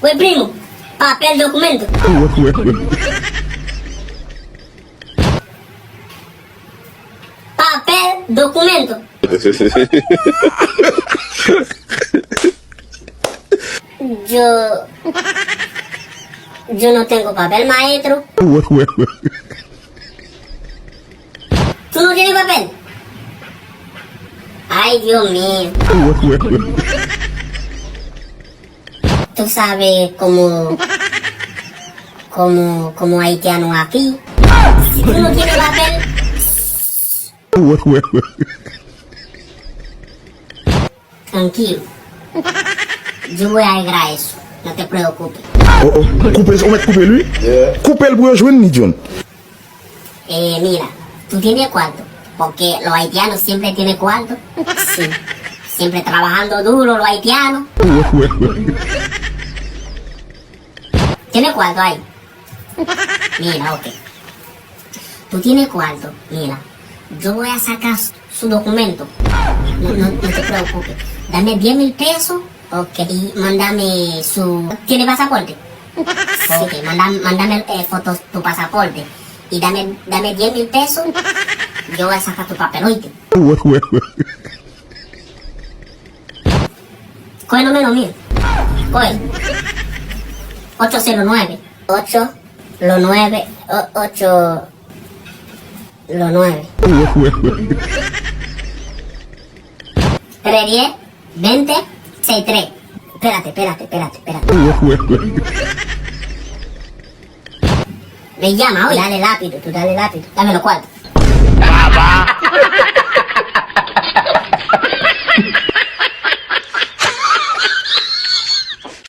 Pues primo, papel documento. Papel documento. Yo no tengo papel, maestro. ¿Tú no tienes papel? Ay, Dios mío. Tú sabes como haitiano aquí. Si tú no tienes papel, tranquilo. Yo voy a arreglar eso. No te preocupes. On va couper lui? Couper le pour jouer ni John. Mira, tú tienes cuarto. Porque los haitianos siempre tienen cuarto. Sí. Siempre trabajando duro los haitianos. ¿Tienes cuarto ahí? Mira, ok. Tú tienes cuarto. Mira, yo voy a sacar su documento. No te preocupes. Dame 10,000 pesos. Ok, y mándame su... ¿Tiene pasaporte? Ok, mándame fotos tu pasaporte. Y dame 10,000 pesos. Yo voy a sacar tu papel, oíste. Coge el número mío. Coge. 809. 8 lo 9. 8 lo 9. 310 20 63. Espérate. Me llama, oye. Dale rápido, tú dale rápido. Dame los cuartos.